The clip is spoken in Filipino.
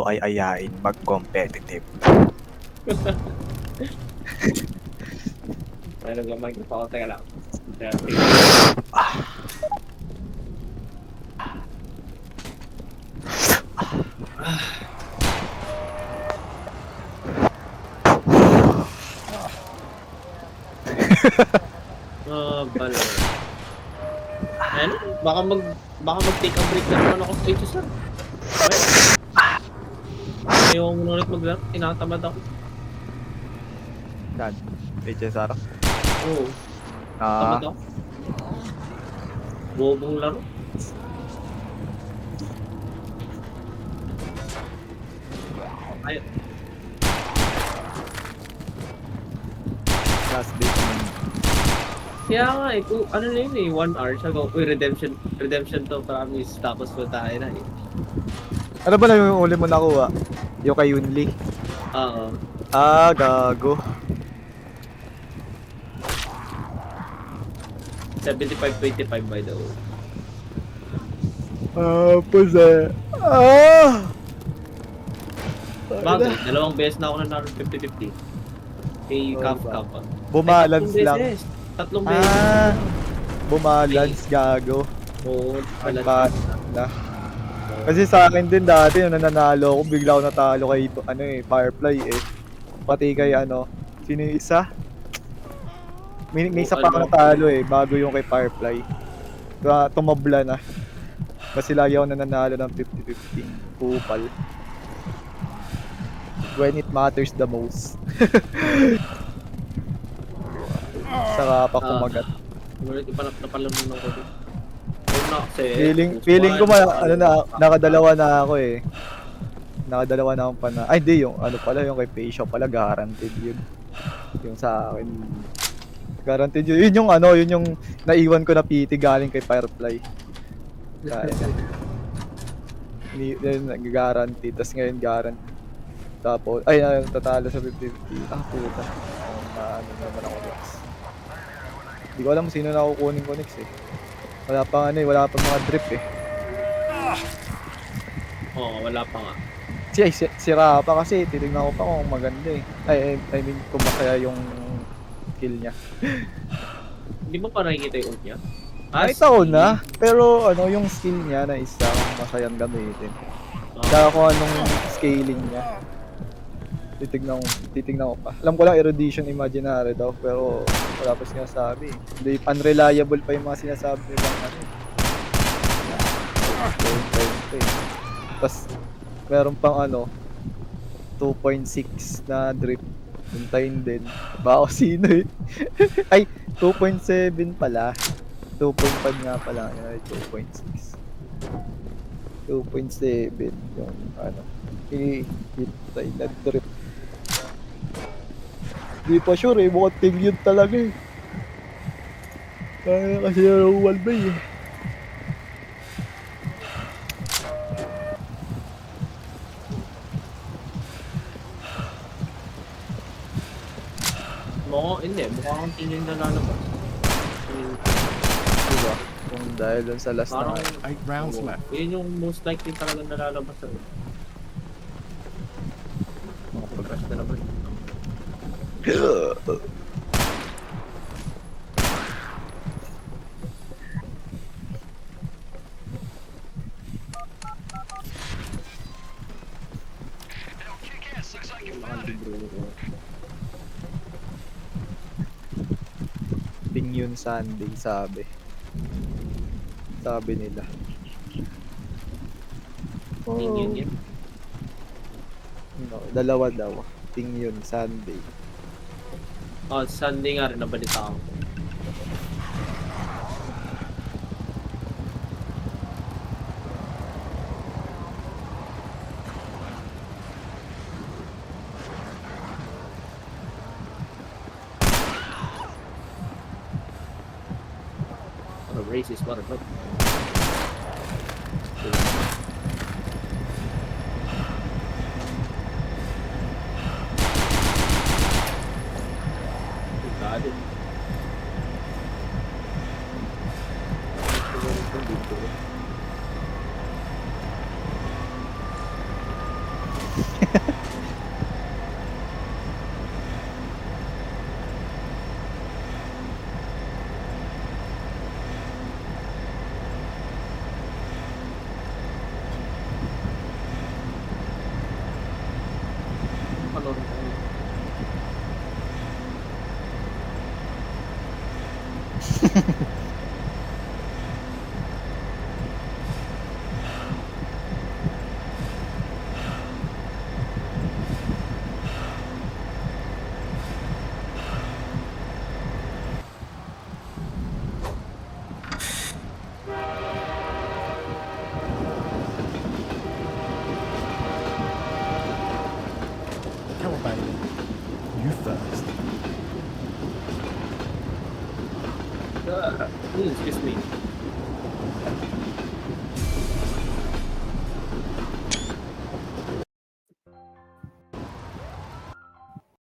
ay ayain mag-competitive. Ano ba mag-ipako? Teka lang. Bala. Ano? Baka mag-take a break na naman ako sa HSR. Okay. Ayaw mo ulit maglaro. Tinatamad ako. Yan. HSR. Oo. Tamad ako. Bobong laro. Ayun. Last day naman. Kaya nga eh, ano na yun eh, 1 hour siya go, redemption to, promise, tapos po tayo na eh. Ano ba na yung uli mo nakuha? Yung kay Yunli? Oo. Ah, gago. 75-25 by the way. Tapos Bagay, dalawang beses na ako nanalo 50-50. Kay Kappa. Bumalance lang. Tatlong beses. Bumalance, gago. Oo, Nagbalance na. Kasi sa akin din dati nung nananalo ako, bigla ako natalo kay Firefly eh. Pati kay sino yung isa? May isa pa ako natalo eh, bago yung kay Firefly. Tumabla na. Kasi lagi ako nananalo ng 50-50. Kupal. When it matters the most. Saka pa kumagat. Ngunit napalaman ko din. Feeling ko nakadalawa na ako eh. Nakadalawa na akong pana. Ay, di yung pala, yung kay Paisha pala, guaranteed yun. Yung sa akin, guaranteed yun. Yun yung naiwan ko na PT galing kay Firefly. Kaya nag-guarantee, tas ngayon guarantee. Tapos, tatalo sa 50-50. Puta. Naman ako next. Hindi ko alam sino na kukunin ko next eh. Wala pang mga drip eh. Oo, wala pa nga. Si Rafa kasi, titignan ko pa kung maganda eh. I mean, kung masaya yung kill niya. Hindi mo pa nakikita yung ult niya? Nakita ko na, pero yung skill niya na isang masayang gamitin. Kaya kung anong scaling niya. Titignan ko pa. Alam ko lang erudition imaginary daw, pero wala pa sinasabi. Hindi, unreliable pa yung mga sinasabi nilang Tapos, meron pang 2.6 na drip. Hintayin din. Baka sino eh. Ay, 2.7 pala. 2.5 nga pala. 2.6. 2.7 yung hintay na drip. Di pa sure eh, mukhang ting yun talaga eh. Kaya kasi yung walbay eh. Mukhang ting yun na lalabas. Diba? Kung dahil dun sa last na 8 rounds left. Yun yung most likely talaga nalalabas sa mga pag-rush na naman. Ting yun Sunday, sabi nila. Ting yun yan? No, dalawa daw. Ting yun Sunday. Sunday nga rin nabalita ako. Racist motherfucker. Got it. Panoorin tayo. Calibrated. You first. Excuse me.